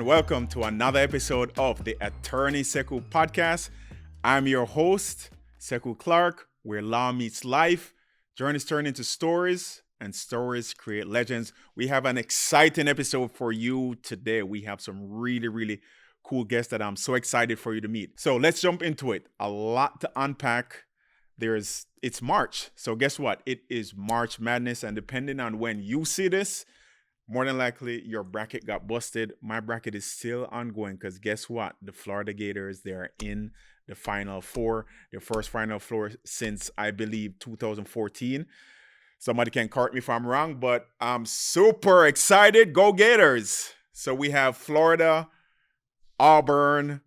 welcome to another episode of the Attorney Sekou Podcast. I'm your host, Sekou Clarke, where law meets life, journeys turn into stories, and stories create legends. We have an exciting episode for you today. We have some really cool guests that I'm so excited for you to meet. So let's jump into it. A lot to unpack. It's March. So guess what? It is March Madness, and depending on when you see this, more than likely, your bracket got busted. My bracket is still ongoing because guess what? The Florida Gators, they're in the Final Four, their first Final Four since, I believe, 2014. Somebody can correct me if I'm wrong, but I'm super excited. Go Gators! So we have Florida, Auburn,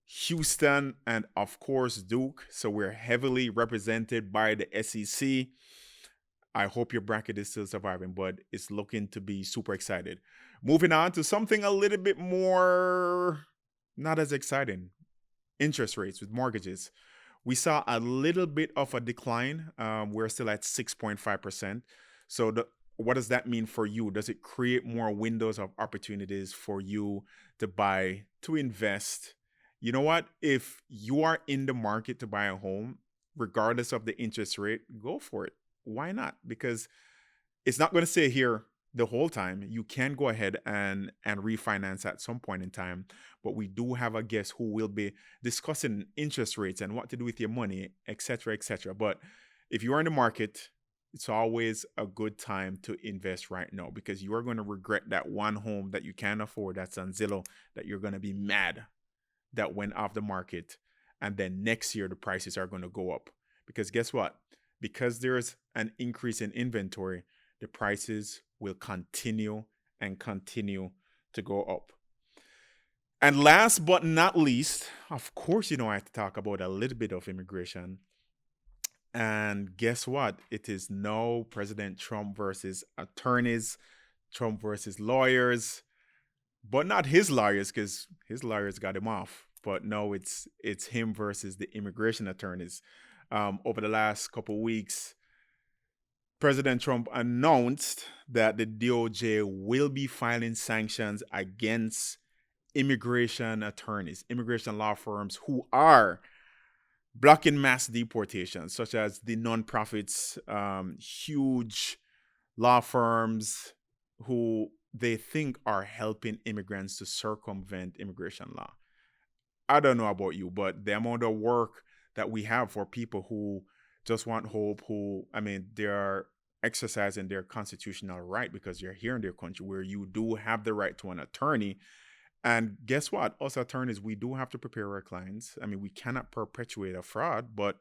Houston, and of course, Duke. So we're heavily represented by the SEC. I hope your bracket is still surviving, but it's looking to be super excited. Moving on to something a little bit more not as exciting. Interest rates with mortgages. We saw a little bit of a decline. We're still at 6.5%. So what does that mean for you? Does it create more windows of opportunities for you to buy, to invest? You know what? If you are in the market to buy a home, regardless of the interest rate, go for it. Why not? Because it's not going to stay here the whole time. You can go ahead and refinance at some point in time. But we do have a guest who will be discussing interest rates and what to do with your money, etc., etc. But if you are in the market, it's always a good time to invest right now because you are going to regret that one home that you can't afford that's on Zillow that you're going to be mad that went off the market. And then next year, the prices are going to go up. Because guess what? Because there's an increase in inventory, the prices will continue to go up. And last but not least, of course, I have to talk about a little bit of immigration. And guess what? It is now President Trump versus attorneys, Trump versus lawyers, but not his lawyers because his lawyers got him off. But no, it's him versus the immigration attorneys. Over the last couple of weeks, President Trump announced that the DOJ will be filing sanctions against immigration attorneys, immigration law firms who are blocking mass deportations, such as the nonprofits, huge law firms who they think are helping immigrants to circumvent immigration law. I don't know about you, but the amount of work that we have for people who just want hope, they are exercising their constitutional right because you're here in their country where you do have the right to an attorney. And guess what? Us attorneys, we do have to prepare our clients. We cannot perpetuate a fraud, but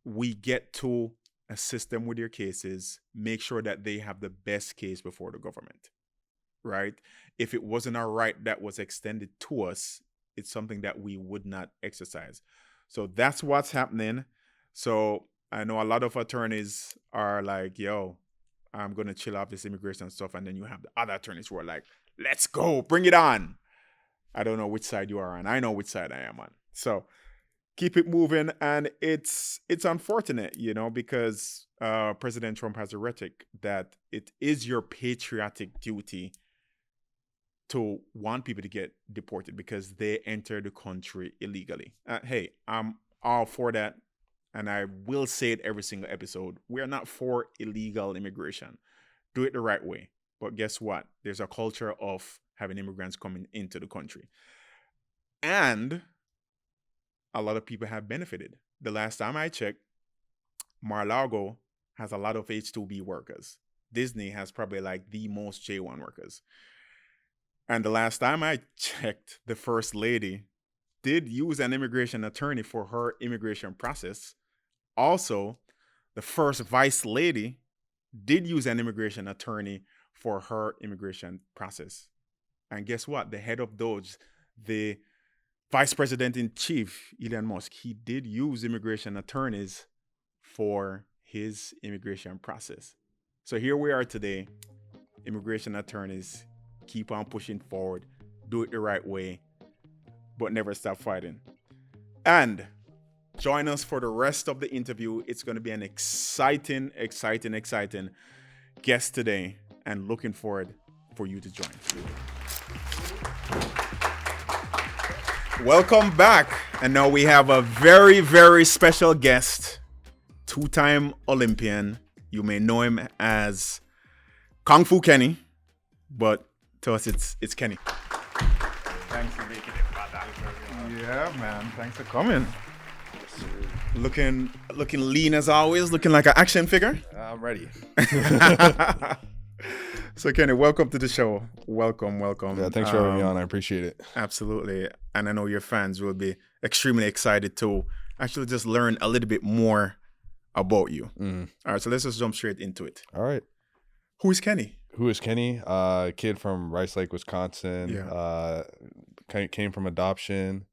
we get to assist them with their cases, make sure that they have the best case before the government, right? If it wasn't our right that was extended to us, it's something that we would not exercise. So that's what's happening. So I know a lot of attorneys are like, yo, I'm going to chill off this immigration stuff. And then you have the other attorneys who are like, let's go, bring it on. I don't know which side you are on. I know which side I am on. So keep it moving. And it's unfortunate, because President Trump has a rhetoric that it is your patriotic duty to want people to get deported because they enter the country illegally. Hey, I'm all for that. And I will say it every single episode. We are not for illegal immigration. Do it the right way. But guess what? There's a culture of having immigrants coming into the country. And a lot of people have benefited. The last time I checked, Mar-a-Lago has a lot of H-2B workers. Disney has probably like the most J-1 workers. And the last time I checked, the First Lady did use an immigration attorney for her immigration process. Also, the First Vice Lady did use an immigration attorney for her immigration process. And guess what? The head of DOJ, the Vice President in Chief, Elon Musk, he did use immigration attorneys for his immigration process. So here we are today, immigration attorneys keep on pushing forward, do it the right way, but never stop fighting. And join us for the rest of the interview. It's going to be an exciting guest today, and looking forward for you to join. Welcome back. And now we have a very, very special guest, two-time Olympian. You may know him as Kung Fu Kenny, but to us it's Kenny. Thanks for making it, brother. Yeah, man. Thanks for coming. Looking lean as always, looking like an action figure. I'm ready. So Kenny, welcome to the show. Welcome. Yeah, thanks for having me on. I appreciate it. Absolutely. And I know your fans will be extremely excited to actually just learn a little bit more about you. All right, so let's just jump straight into it. All right. Who is Kenny? Kid from Rice Lake, Wisconsin. Yeah. Came from adoption.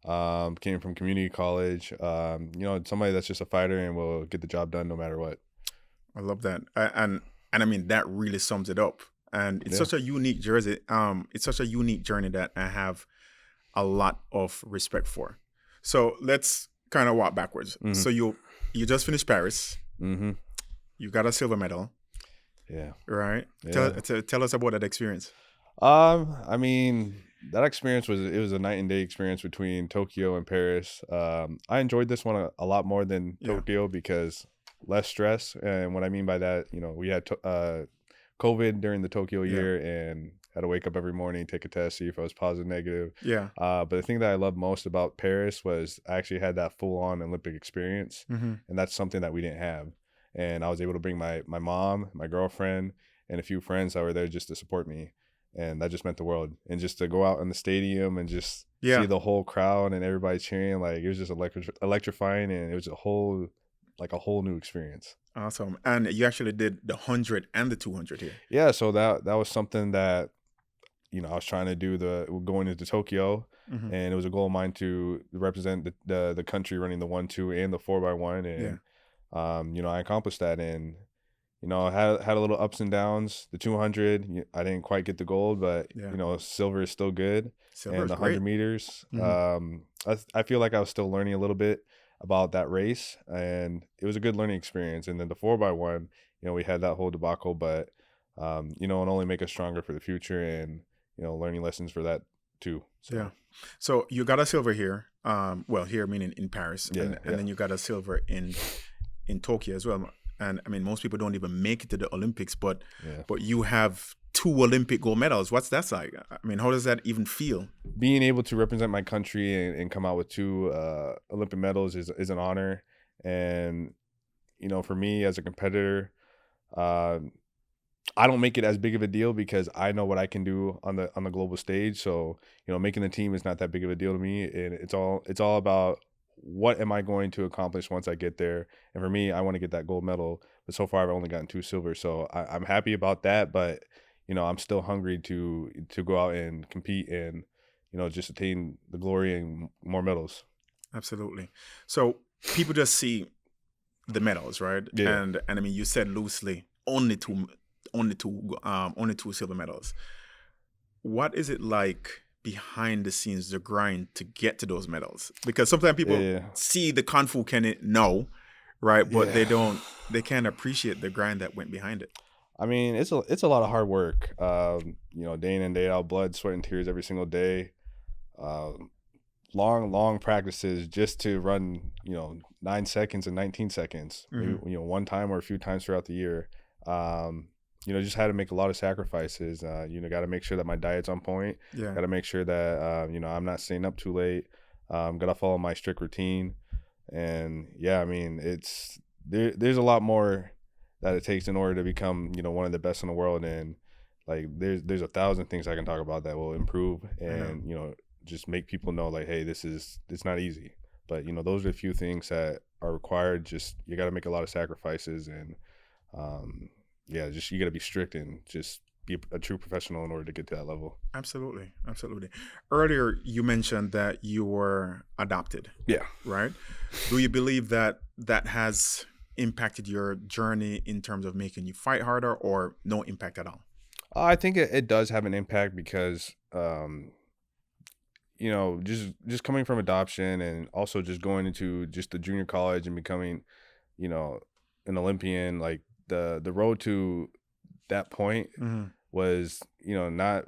Came from community college. Somebody that's just a fighter and will get the job done no matter what. I love that. And I mean, that really sums it up. And it's such a unique jersey. It's such a unique journey that I have a lot of respect for. So let's kind of walk backwards. So you just finished Paris. You got a silver medal. Yeah. Right. Yeah. Tell us about that experience. I mean, that experience was a night and day experience between Tokyo and Paris. I enjoyed this one a lot more than Tokyo because less stress. And what I mean by that, we had COVID during the Tokyo year and had to wake up every morning, take a test, see if I was positive, negative. Yeah. But the thing that I loved most about Paris was I actually had that full on Olympic experience. And that's something that we didn't have. And I was able to bring my mom, my girlfriend, and a few friends that were there just to support me. And that just meant the world. And just to go out in the stadium and just see the whole crowd and everybody cheering, like it was just electrifying, and it was a whole new experience. Awesome. And you actually did the 100 and the 200 here. Yeah, so that was something that I was trying to do going into Tokyo, and it was a goal of mine to represent the country running the 1-2 and the 4x1, and I accomplished that. And I had a little ups and downs. The 200, I didn't quite get the gold, but silver is still good. And the 100 meters, I feel like I was still learning a little bit about that race, and it was a good learning experience. And then the 4x1, we had that whole debacle, but it only make us stronger for the future, and learning lessons for that too. So you got a silver here. Here meaning in Paris, and then you got a silver in Tokyo as well. And I mean, most people don't even make it to the Olympics, but you have 2 Olympic gold medals. What's that like? I mean, how does that even feel? Being able to represent my country and come out with 2 Olympic medals is an honor. And, for me as a competitor, I don't make it as big of a deal because I know what I can do on the global stage. So, making the team is not that big of a deal to me. And it's all about what am I going to accomplish once I get there. And for me, I want to get that gold medal. But so far, I've only gotten 2 silver. So I'm happy about that. But, I'm still hungry to go out and compete and, just attain the glory and more medals. Absolutely. So people just see the medals, right? Yeah. And I mean, you said loosely only two silver medals. What is it like behind the scenes, the grind to get to those medals? Because sometimes people see the Kung Fu Kenny now, right? But they can't appreciate the grind that went behind it. I mean, it's a lot of hard work. Day in and day out, blood, sweat, and tears every single day. Long practices just to run, 9 seconds and 19 seconds, maybe, one time or a few times throughout the year. Just had to make a lot of sacrifices. Got to make sure that my diet's on point. Got to make sure that, I'm not staying up too late. Got to follow my strict routine. And I mean, there's a lot more that it takes in order to become, one of the best in the world. And like, there's 1,000 things I can talk about that will improve and, just make people know like, hey, it's not easy. But, those are a few things that are required. Just, you got to make a lot of sacrifices and, you got to be strict and just be a true professional in order to get to that level. Absolutely. Earlier, you mentioned that you were adopted. Yeah. Right? Do you believe that has impacted your journey in terms of making you fight harder, or no impact at all? I think it does have an impact because, just coming from adoption and also just going into just the junior college and becoming, an Olympian, like the road to that point was, not,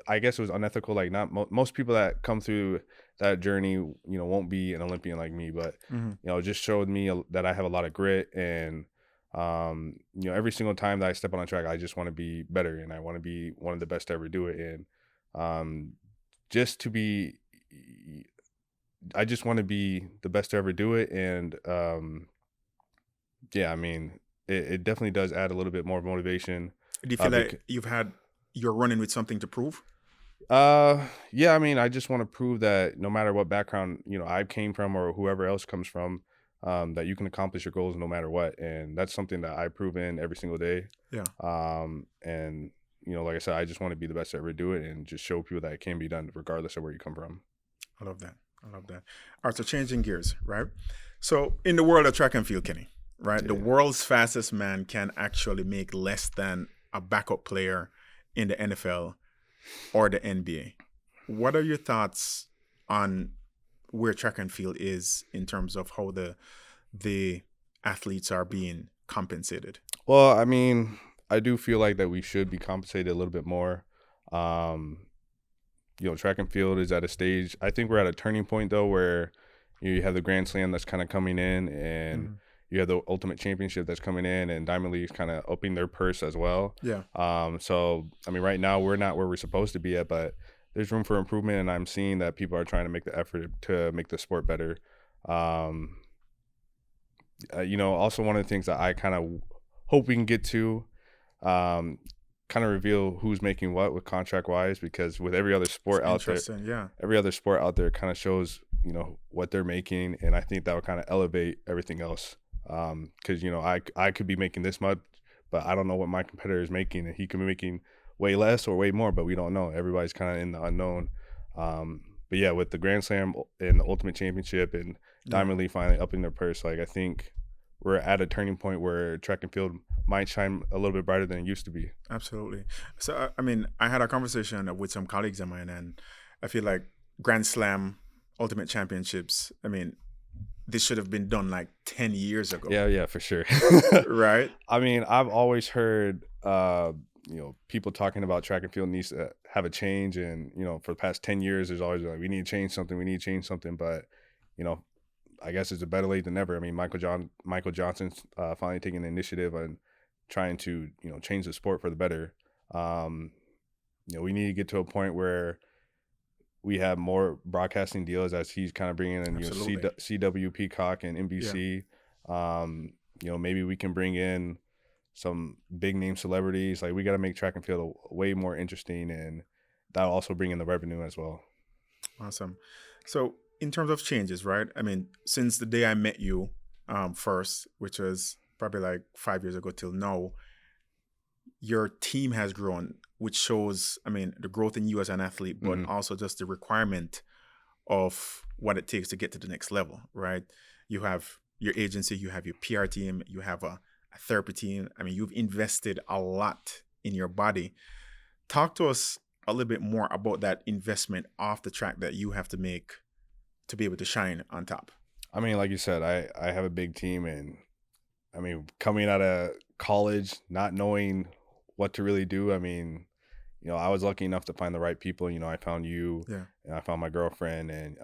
I guess it was unethical. Like not most people that come through that journey, won't be an Olympian like me, but, it just showed me that I have a lot of grit and, every single time that I step on a track, I just want to be better and I want to be one of the best to ever do it. And, just to be, I just want to be the best to ever do it. And, yeah, I mean, it definitely does add a little bit more motivation. Do you feel like you're running with something to prove? Yeah, I mean, I just want to prove that no matter what background, I came from or whoever else comes from, that you can accomplish your goals no matter what. And that's something that I prove in every single day. Yeah. And, like I said, I just want to be the best to ever do it and just show people that it can be done regardless of where you come from. I love that. All right, so changing gears, right? So in the world of track and field, Kenny, right? Yeah. The world's fastest man can actually make less than a backup player in the NFL or the NBA. What are your thoughts on where track and field is in terms of how the athletes are being compensated? Well, I mean, I do feel like that we should be compensated a little bit more. Track and field is at a stage. I think we're at a turning point though, where you have the Grand Slam that's kind of coming in, and you have the Ultimate Championship that's coming in, and Diamond League's kind of opening their purse as well. Yeah. So I mean, right now we're not where we're supposed to be at, but there's room for improvement, and I'm seeing that people are trying to make the effort to make the sport better. Also one of the things that I kind of hope we can get to, kind of reveal who's making what with contract wise, because with every other sport out there, every other sport out there kind of shows, what they're making. And I think that would kind of elevate everything else. Cause I could be making this much, but I don't know what my competitor is making, and he could be making way less or way more, but we don't know. Everybody's kind of in the unknown. But yeah, with the Grand Slam and the Ultimate Championship and Diamond League finally upping their purse, like I think we're at a turning point where track and field might shine a little bit brighter than it used to be. Absolutely. So, I mean, I had a conversation with some colleagues of mine, and I feel like Grand Slam, Ultimate Championships, I mean, this should have been done like 10 years ago. Yeah, for sure. Right? I mean, I've always heard, people talking about track and field needs to have a change. And, for the past 10 years, there's always like, we need to change something. But, I guess it's a better late than never. I mean, Michael Johnson's finally taking the initiative and trying to, change the sport for the better. We need to get to a point where we have more broadcasting deals, as he's kind of bringing in, CW, Peacock, and NBC. Yeah. Maybe we can bring in some big name celebrities. Like, we got to make track and field way more interesting, and that'll also bring in the revenue as well. Awesome. So in terms of changes, right? I mean, since the day I met you first, which was probably like 5 years ago till now, your team has grown, which shows, I mean, the growth in you as an athlete, but also just the requirement of what it takes to get to the next level, right? You have your agency, you have your PR team, you have a therapy team. I mean, you've invested a lot in your body. Talk to us a little bit more about that investment off the track that you have to make to be able to shine on top. I mean, like you said, I have a big team, and I mean, coming out of college, not knowing what to really do. I mean, I was lucky enough to find the right people. I found you, and I found my girlfriend, and,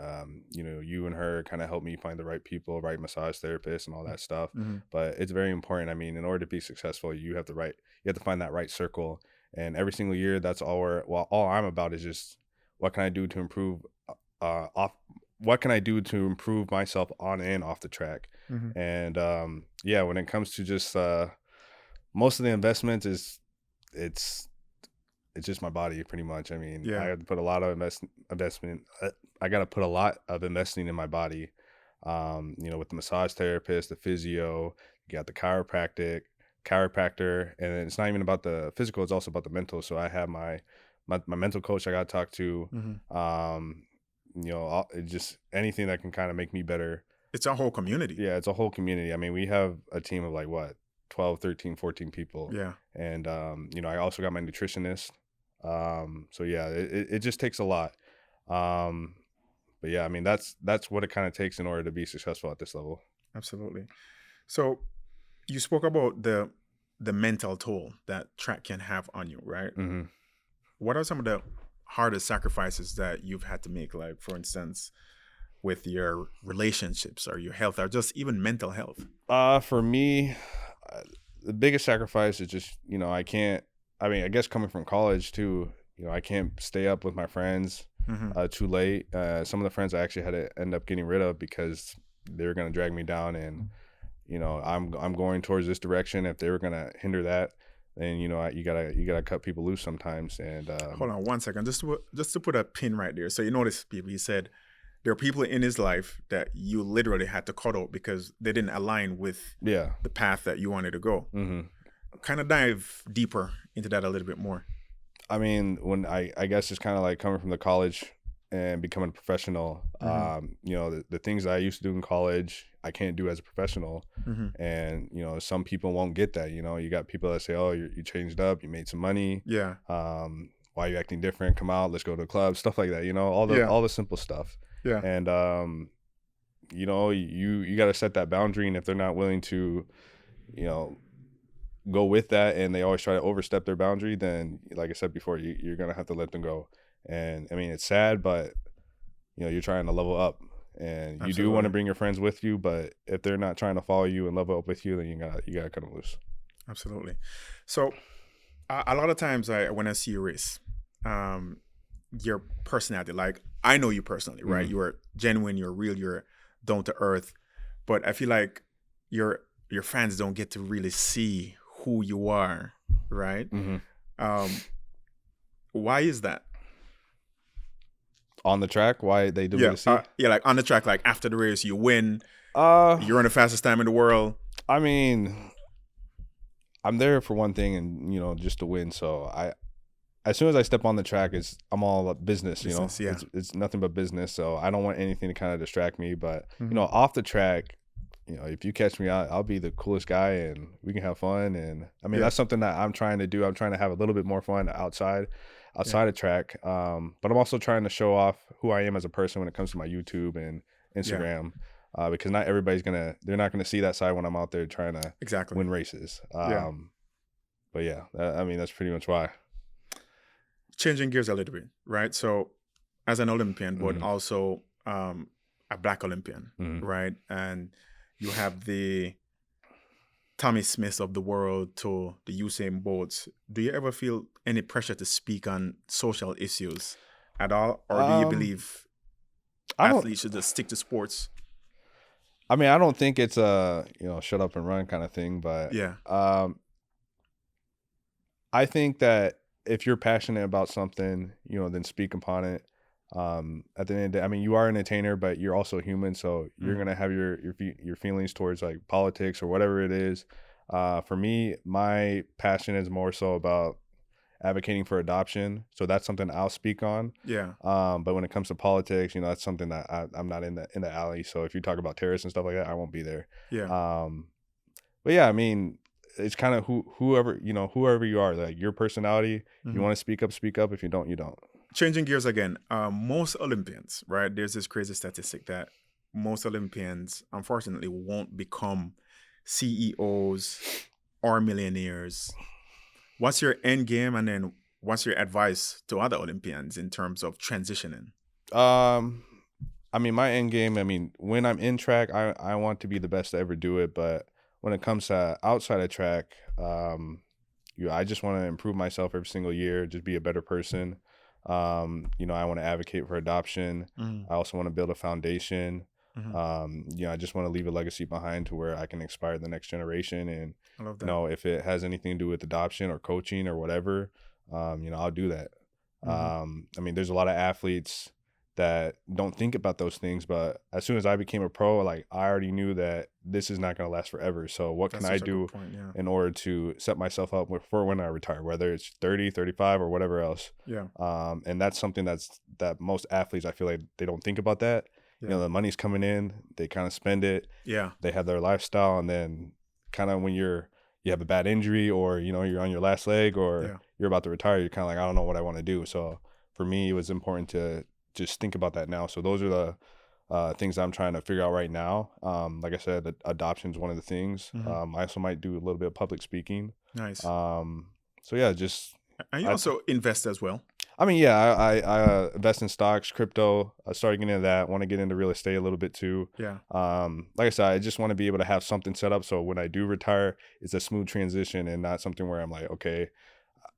you and her kind of helped me find the right people, right massage therapists and all that stuff. But it's very important. I mean, in order to be successful, you have to find that right circle. And every single year, that's all I'm about is just what can I do to improve what can I do to improve myself on and off the track? And when it comes to just most of the investments it's just my body, pretty much. I mean, I have to put a lot of investment. I got to put a lot of investing in my body. With the massage therapist, the physio, you got the chiropractor, and it's not even about the physical; it's also about the mental. So I have my mental coach I got to talk to. Just anything that can kind of make me better. It's a whole community. Yeah, it's a whole community. I mean, we have a team of like 12, 13, 14 people. Yeah. And, I also got my nutritionist. So yeah, it just takes a lot. But yeah, I mean, that's what it kind of takes in order to be successful at this level. Absolutely. So you spoke about the the mental toll that track can have on you, right? Mm-hmm. What are some of the hardest sacrifices that you've had to make? Like, for instance, with your relationships or your health or just even mental health? For me, the biggest sacrifice is just, I guess coming from college too, I can't stay up with my friends too late. Some of the friends I actually had to end up getting rid of because they were going to drag me down, and, I'm going towards this direction. If they were going to hinder that, then, you gotta cut people loose sometimes. And hold on 1 second, just to put a pin right there. So you notice, people, he said there are people in his life that you literally had to cut out because they didn't align with the path that you wanted to go. Kind of dive deeper into that a little bit more. I mean, when I guess it's kind of like coming from the college and becoming a professional. The things that I used to do in college, I can't do as a professional. And, some people won't get that. You got people that say, oh, you changed up, you made some money. Yeah. Why are you acting different? Come out, let's go to a club, stuff like that. All the simple stuff. Yeah. And, you got to set that boundary. And if they're not willing to, go with that, and they always try to overstep their boundary, then, like I said before, you're going to have to let them go. And I mean, it's sad, but, you're trying to level up, and you do want to bring your friends with you. But if they're not trying to follow you and level up with you, then you got to cut them loose. Absolutely. So a lot of times when I see you race, your personality, like, I know you personally, right? You are genuine, you're real, you're down to earth, but I feel like your fans don't get to really see who you are, right? Why is that? On the track, why they do to see? Like on the track, like after the race, you win, you're in the fastest time in the world. I mean, I'm there for one thing, and just to win. So as soon as I step on the track, I'm all about business. It's nothing but business. So I don't want anything to kind of distract me. But off the track, if you catch me out, I'll be the coolest guy, and we can have fun. And I mean, that's something that I'm trying to do. I'm trying to have a little bit more fun outside of track. But I'm also trying to show off who I am as a person when it comes to my YouTube and Instagram. Because not everybody's they're not gonna see that side when I'm out there trying to win races. But that's pretty much why. Changing gears a little bit, right? So as an Olympian, but also a Black Olympian, right? And you have the Tommy Smiths of the world to the Usain Bolts. Do you ever feel any pressure to speak on social issues at all? Or do you believe athletes should just stick to sports? I mean, I don't think it's a, shut up and run kind of thing, but I think that if you're passionate about something, then speak upon it. At the end of the day, I mean, you are an entertainer, but you're also human, so you're gonna have your feelings towards like politics or whatever it is. For me, my passion is more so about advocating for adoption, so that's something I'll speak on. But when it comes to politics, that's something that I'm not in the alley. So if you talk about terrorists and stuff like that, I won't be there. But I mean, it's kind of whoever you are, like your personality. You want to speak up. If you don't, you don't. Changing gears again, most Olympians, right? There's this crazy statistic that most Olympians, unfortunately, won't become CEOs or millionaires. What's your end game, and then what's your advice to other Olympians in terms of transitioning? I mean, my end game, when I'm in track, I want to be the best to ever do it. But when it comes to outside of track, I just want to improve myself every single year, just be a better person. I want to advocate for adoption. I also want to build a foundation. I just want to leave a legacy behind to where I can inspire the next generation. And, I love that. If it has anything to do with adoption or coaching or whatever, I'll do that. There's a lot of athletes that don't think about those things, but as soon as I became a pro, like, I already knew that this is not going to last forever. So what can I do in order to set myself up for when I retire, whether it's 30, 35 or whatever else. And that's something that most athletes, I feel like they don't think about that. The money's coming in, they kind of spend it. They have their lifestyle, and then kind of when you have a bad injury, or you're on your last leg, or you're about to retire, you're kind of like, I don't know what I want to do. So for me, it was important to just think about that now. So those are things I'm trying to figure out right now. Like I said, adoption is one of the things. I also might do a little bit of public speaking. Nice. So yeah, just. And you also invest as well. I mean, yeah, I invest in stocks, crypto. I started getting into that. Want to get into real estate a little bit too. Yeah. Like I said, I just want to be able to have something set up so when I do retire, it's a smooth transition and not something where I'm like, okay,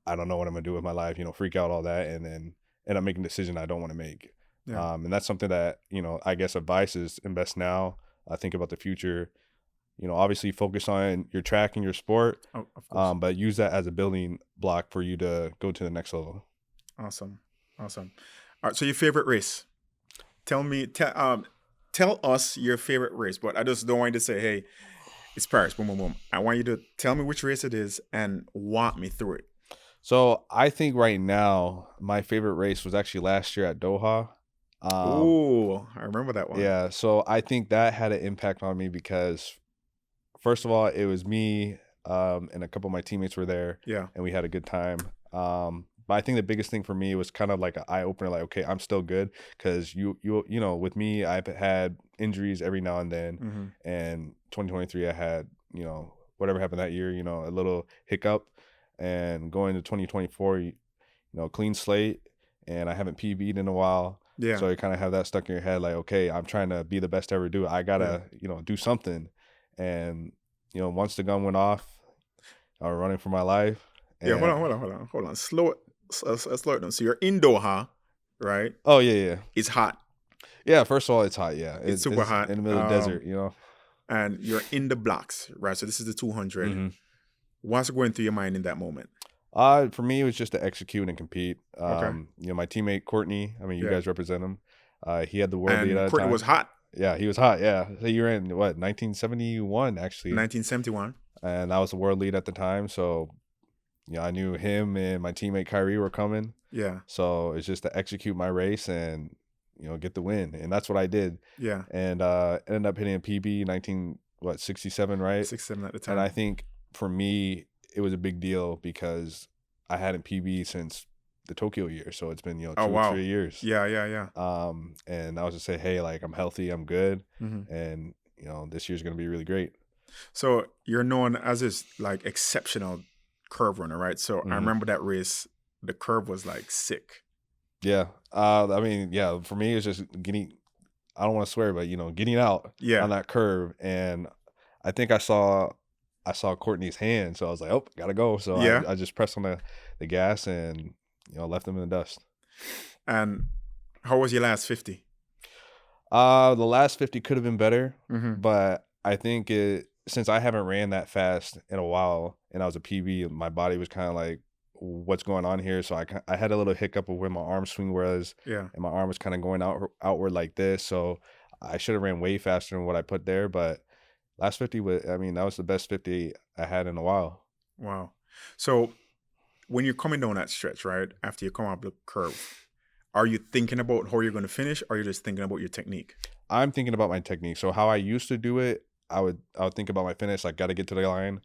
I don't know what I'm gonna do with my life, freak out all that, and then end up making a decision I don't want to make. Yeah. And that's something that, I guess advice is invest now. Think about the future. Obviously focus on your track and your sport, of course. but use that as a building block for you to go to the next level. Awesome. All right. So your favorite race? Tell us your favorite race. But I just don't want you to say, "Hey, it's Paris." Boom, boom, boom. I want you to tell me which race it is and walk me through it. So I think right now my favorite race was actually last year at Doha. Oh, I remember that one. Yeah. So I think that had an impact on me because, first of all, it was me and a couple of my teammates were there. Yeah. And we had a good time. But I think the biggest thing for me was kind of like an eye opener, like, okay, I'm still good. Cause with me, I've had injuries every now and then. And 2023, I had, whatever happened that year, a little hiccup, and going to 2024, clean slate, and I haven't PB'd in a while. Yeah. So you kind of have that stuck in your head, like, okay, I'm trying to be the best I ever do. I gotta, do something. And, once the gun went off, I was running for my life. Yeah, hold on. Slow it down. So you're in Doha, right? Oh, yeah. It's hot. Yeah, first of all, it's hot, yeah. It's super hot. In the middle of the desert, And you're in the blocks, right? So this is the 200. What's going through your mind in that moment? For me, it was just to execute and compete. Okay. My teammate, Courtney, you guys represent him. He had the world lead at the Courtney time. was hot. Yeah, he was hot, yeah. So you were in, 1971, actually? 1971. And I was the world lead at the time, so... I knew him and my teammate Kyrie were coming. Yeah. So it's just to execute my race and, get the win. And that's what I did. Yeah. And ended up hitting a PB 67, right? 67 at the time. And I think for me, it was a big deal because I hadn't PB since the Tokyo year. So it's been, 2 or 3 years. Yeah. And I was just say, hey, like, I'm healthy, I'm good. And, this year's going to be really great. So you're known as this like exceptional curve runner, right? So I remember that race, the curve was like sick. Yeah. For me, it's just getting, I don't want to swear, but, getting out on that curve. And I think I saw Courtney's hand. So I was like, oh, gotta go. So I just pressed on the gas and, left them in the dust. And how was your last 50? The last 50 could have been better, but I think since I haven't ran that fast in a while and I was a PB, my body was kind of like, what's going on here? So I had a little hiccup of where my arm swing was. Yeah. And my arm was kind of going outward like this. So I should have ran way faster than what I put there. But last 50 that was the best 50 I had in a while. Wow. So when you're coming down that stretch, right, after you come up the curve, are you thinking about how you're going to finish, or are you just thinking about your technique? I'm thinking about my technique. So how I used to do it, I would think about my finish, like, got to get to the line.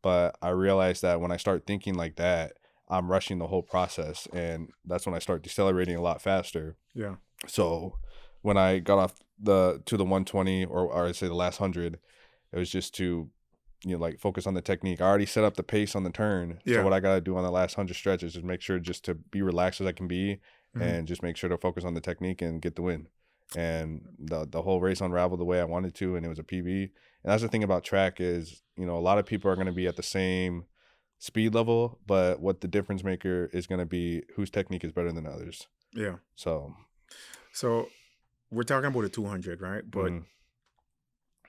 But I realized that when I start thinking like that, I'm rushing the whole process. And that's when I start decelerating a lot faster. Yeah. So when I got off to the 120, or I'd say the last 100, it was just to, focus on the technique. I already set up the pace on the turn. Yeah. So what I got to do on the last 100 stretches is make sure just to be relaxed as I can be and just make sure to focus on the technique and get the win. And the whole race unraveled the way I wanted to, and it was a PB. And that's the thing about track is, a lot of people are going to be at the same speed level, but what the difference maker is going to be whose technique is better than others. Yeah. So we're talking about a 200, right? But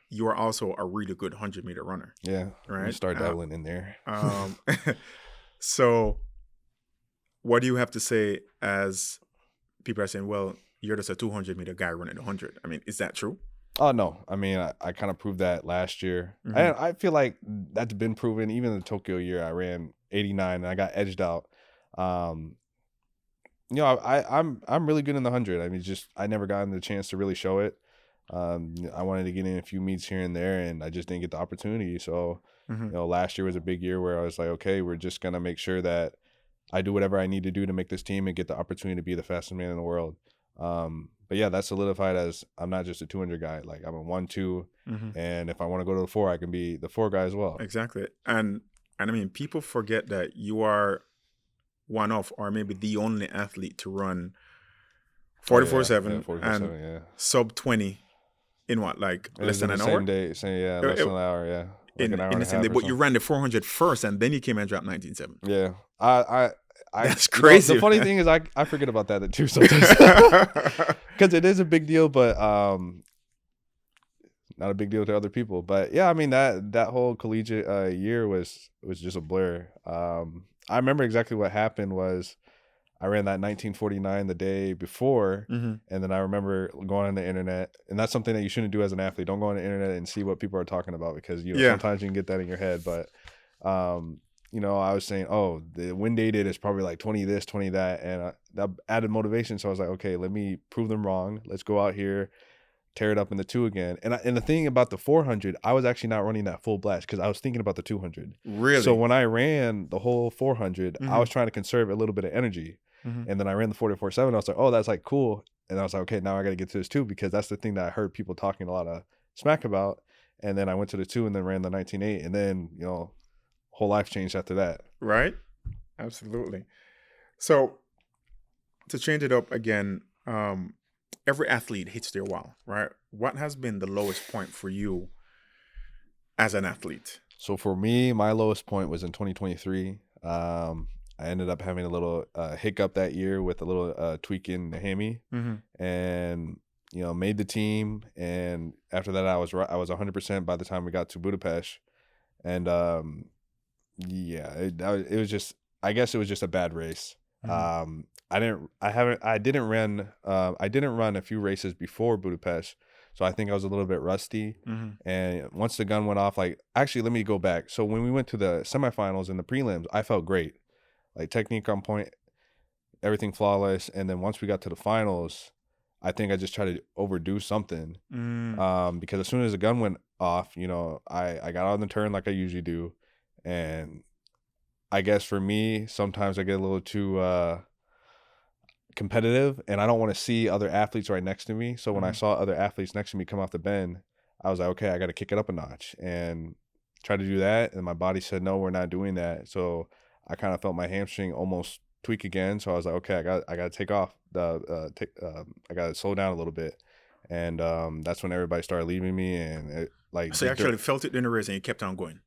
you are also a really good 100-meter runner. Yeah. Right. You start dabbling in there. So what do you have to say as people are saying, well, you're just a 200-meter guy running 100? I mean, is that true? Oh, no. I mean, I kind of proved that last year. And I feel like that's been proven. Even in the Tokyo year, I ran 89 and I got edged out. I'm really good in the 100. I mean, I never gotten the chance to really show it. I wanted to get in a few meets here and there, and I just didn't get the opportunity. So, last year was a big year where I was like, okay, we're just going to make sure that I do whatever I need to do to make this team and get the opportunity to be the fastest man in the world. but yeah, that's solidified as I'm not just a 200 guy. Like I'm a 1-2, and if I want to go to the 4, I can be the 4 guy as well. Exactly. And I mean, people forget that you are one of, or maybe the only athlete to run 44/7 and sub 20 in what, like less than an hour? Same day, less than an hour, yeah. Like an hour in the same day, but you ran the 400 first, and then you came and dropped 19.7. Yeah, that's crazy. The funny thing is, I forget about that too sometimes, because it is a big deal, but not a big deal to other people. But yeah, I mean that whole collegiate year was just a blur. I remember exactly what happened was I ran that 1949 the day before, and then I remember going on the internet, and that's something that you shouldn't do as an athlete. Don't go on the internet and see what people are talking about, because sometimes you can get that in your head. But I was saying, oh, the win dated is probably like 20 this, 20 that, and that added motivation. So I was like, okay, let me prove them wrong. Let's go out here, tear it up in the 2 again. And the thing about the 400, I was actually not running that full blast because I was thinking about the 200. Really? So when I ran the whole 400, I was trying to conserve a little bit of energy. And then I ran the 44/7. I was like, oh, that's like cool. And I was like, okay, now I got to get to this 2, because that's the thing that I heard people talking a lot of smack about. And then I went to the 2 and then ran the 19.8. And then, whole life changed after that. Right? Absolutely. So to change it up again, every athlete hits their wall, right? What has been the lowest point for you as an athlete? So for me, my lowest point was in 2023. I ended up having a little hiccup that year with a little tweak in the hammy, and made the team. And after that, I was 100% by the time we got to Budapest, and it was just, I guess it was just a bad race. I didn't run a few races before Budapest, so I think I was a little bit rusty. And once the gun went off, actually, let me go back. So when we went to the semifinals and the prelims, I felt great. Like technique on point, everything flawless. And then once we got to the finals, I think I just tried to overdo something. Because as soon as the gun went off, I got on the turn like I usually do. And I guess for me, sometimes I get a little too competitive, and I don't want to see other athletes right next to me. So when I saw other athletes next to me come off the bend, I was like, okay, I got to kick it up a notch and try to do that. And my body said, no, we're not doing that. So I kind of felt my hamstring almost tweak again. So I was like, okay, I got to take off I got to slow down a little bit. And that's when everybody started leaving me. And so you actually felt it in the race and you kept on going.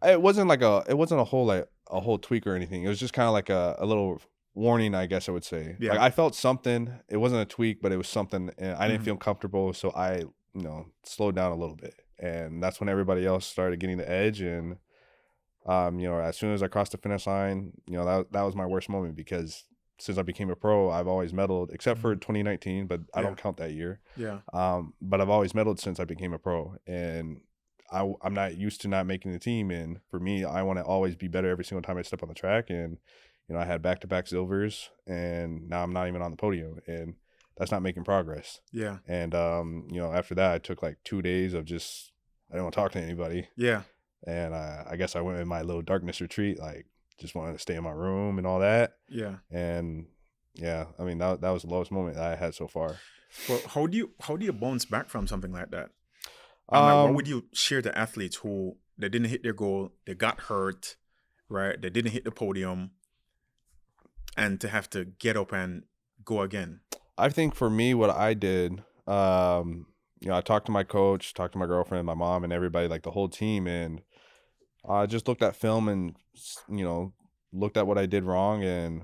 It wasn't a whole tweak or anything. It was just kind of like a little warning, I guess I would say. Yeah. I felt something. It wasn't a tweak, but it was something, and I didn't feel comfortable. So I, slowed down a little bit. And that's when everybody else started getting the edge. And, as soon as I crossed the finish line, that was my worst moment, because since I became a pro, I've always medaled, except for 2019, but I don't count that year. Yeah. But I've always medaled since I became a pro. And I'm not used to not making the team. And for me, I want to always be better every single time I step on the track. And, I had back-to-back silvers, and now I'm not even on the podium. And that's not making progress. Yeah. And, after that, I took like 2 days of just, I didn't want to talk to anybody. Yeah. And I guess I went in my little darkness retreat, just wanted to stay in my room and all that. Yeah. And yeah, I mean, that was the lowest moment that I had so far. Well, how do you bounce back from something like that? What would you share to athletes who they didn't hit their goal, they got hurt, right? They didn't hit the podium, and to have to get up and go again? I think for me, what I did, I talked to my coach, talked to my girlfriend, my mom, and everybody, like the whole team, and I just looked at film and, looked at what I did wrong and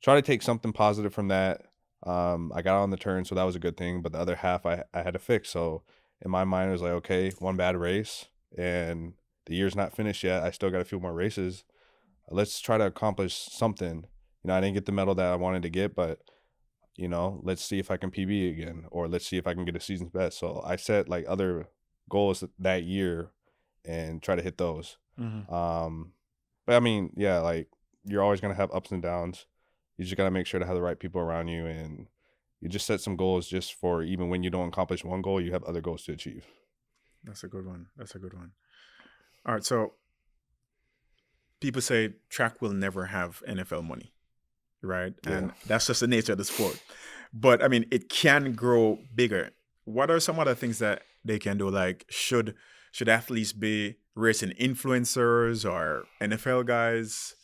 try to take something positive from that. I got on the turn, so that was a good thing, but the other half I had to fix. So in my mind, it was like, okay, one bad race, and the year's not finished yet. I still got a few more races. Let's try to accomplish something. I didn't get the medal that I wanted to get, but, let's see if I can PB again, or let's see if I can get a season's best. So I set like other goals that year and try to hit those. But I mean, yeah, like you're always going to have ups and downs. You just got to make sure to have the right people around you, and you just set some goals just for even when you don't accomplish one goal, you have other goals to achieve. That's a good one. All right. So people say track will never have NFL money, right? Yeah. And that's just the nature of the sport. But I mean, it can grow bigger. What are some other things that they can do? Like, should athletes be racing influencers or NFL guys?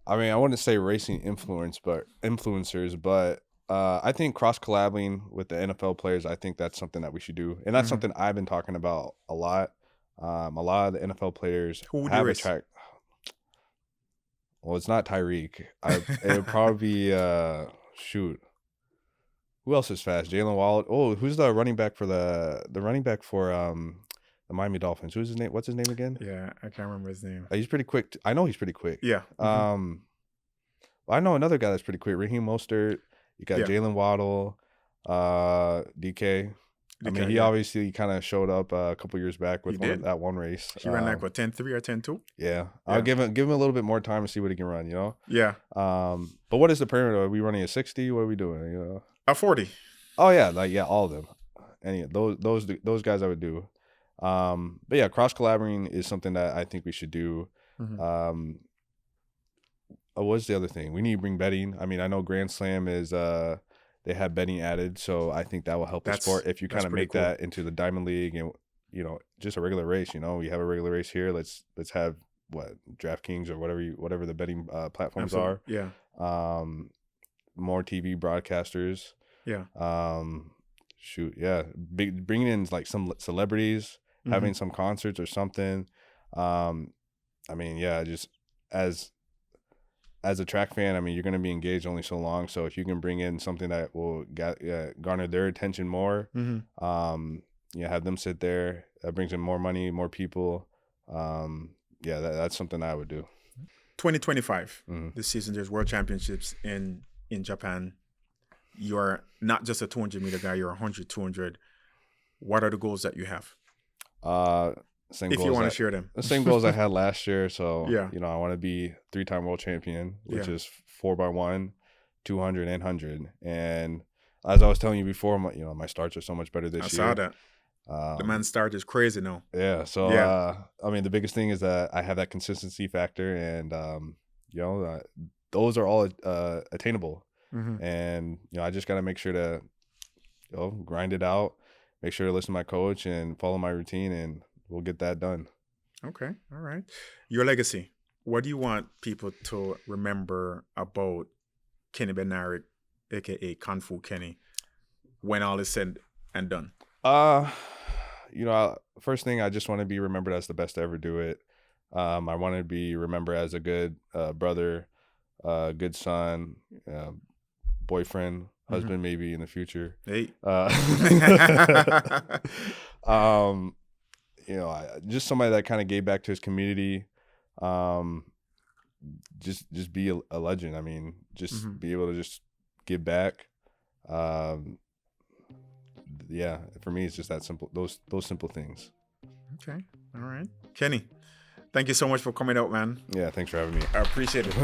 I mean, I wouldn't say racing influencers, but I think cross collabing with the NFL players, I think that's something that we should do, and that's something I've been talking about a lot. A lot of the NFL players Who would you have a race? track. Well, it's not Tyreek. It would probably be shoot. Who else is fast? Jalen Waddle. Oh, who's the running back for the the Miami Dolphins? Who's his name? What's his name again? Yeah, I can't remember his name. He's pretty quick. I know he's pretty quick. Yeah. I know another guy that's pretty quick. Raheem Mostert. You got Yeah. Jalen Waddle, DK. I mean, he obviously kind of showed up a couple years back with that one race. He ran like what, 10-3 or 10-2? Yeah, I'll give him a little bit more time to see what he can run. You know. Yeah. But what is the perimeter? Are we running a 60? What are we doing? You know. A 40. Oh yeah, all of them. Any of those guys I would do. But yeah, cross collaborating is something that I think we should do. What's the other thing? We need to bring betting. I mean, I know Grand Slam is they have betting added, so I think that will help the sport if you kind of make that into the Diamond League and just a regular race. We have a regular race here. Let's have DraftKings or whatever the betting platforms are. Yeah. More TV broadcasters. Yeah. Bringing in like some celebrities, having some concerts or something. I mean, yeah, just as a track fan, I mean, you're going to be engaged only so long. So if you can bring in something that will garner their attention more, have them sit there, that brings in more money, more people. That's something I would do. 2025, this season, there's World Championships in Japan. You're not just a 200-meter guy, you're 100, 200. What are the goals that you have? If you want to share them. The same goals I had last year. So, yeah. I want to be 3-time world champion, which is 4x1, 200, and 100. And as I was telling you before, my starts are so much better this year. I saw that. The man's start is crazy now. Yeah. So, I mean, the biggest thing is that I have that consistency factor, and, those are all attainable. And, I just got to make sure to, grind it out, make sure to listen to my coach and follow my routine, and we'll get that done. Okay. All right. Your legacy. What do you want people to remember about Kenny Bednarek, a.k.a. Kung Fu Kenny, when all is said and done? First thing, I just want to be remembered as the best to ever do it. I want to be remembered as a good brother, good son, boyfriend, husband, maybe in the future. Hey. Just somebody that kind of gave back to his community. Just be a legend. I mean, just be able to just give back. For me, it's just that simple. Those simple things. Okay. All right. Kenny, thank you so much for coming out, man. Yeah, thanks for having me. I appreciate it.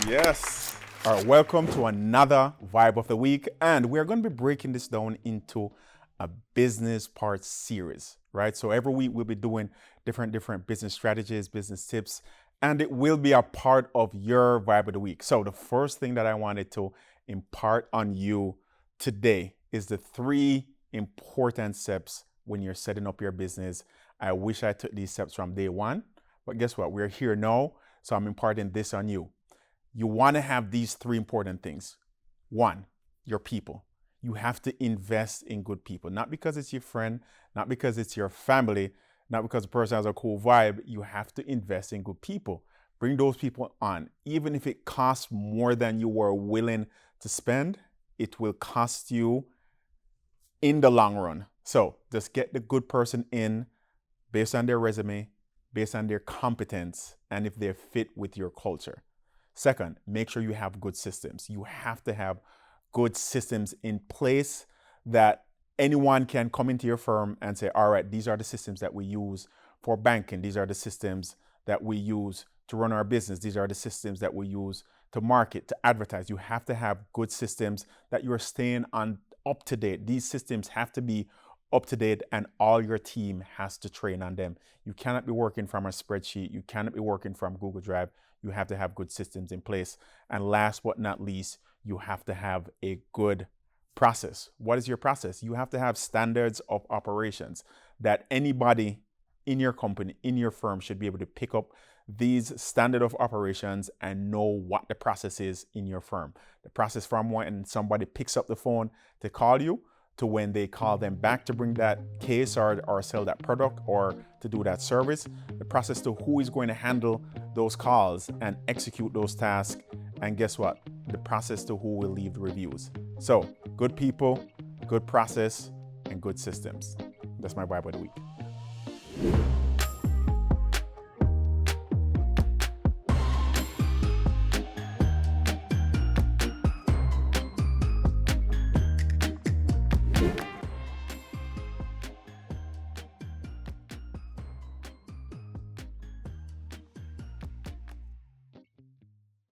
Yes. All right, welcome to another Vibe of the Week. And we're going to be breaking this down into a business part series, right? So every week we'll be doing different business strategies, business tips, and it will be a part of your Vibe of the Week. So the first thing that I wanted to impart on you today is the 3 important steps when you're setting up your business. I wish I took these steps from day one, but guess what? We're here now, so I'm imparting this on you. You want to have these 3 important things. 1, your people. You have to invest in good people, not because it's your friend, not because it's your family, not because the person has a cool vibe. You have to invest in good people. Bring those people on. Even if it costs more than you were willing to spend, it will cost you in the long run. So just get the good person in based on their resume, based on their competence, and if they fit with your culture. Second, make sure you have good systems. You have to have good systems in place that anyone can come into your firm and say, all right, these are the systems that we use for banking. These are the systems that we use to run our business. These are the systems that we use to market, to advertise. You have to have good systems that you're staying on up to date. These systems have to be up to date, and all your team has to train on them. You cannot be working from a spreadsheet. You cannot be working from Google Drive. You have to have good systems in place. And last but not least, you have to have a good process. What is your process? You have to have standards of operations that anybody in your company, in your firm, should be able to pick up these standard of operations and know what the process is in your firm. The process from when somebody picks up the phone to call you to when they call them back to bring that case or sell that product or to do that service. The process to who is going to handle those calls and execute those tasks. And guess what? The process to who will leave the reviews. So good people, good process, and good systems. That's my Bible of the week.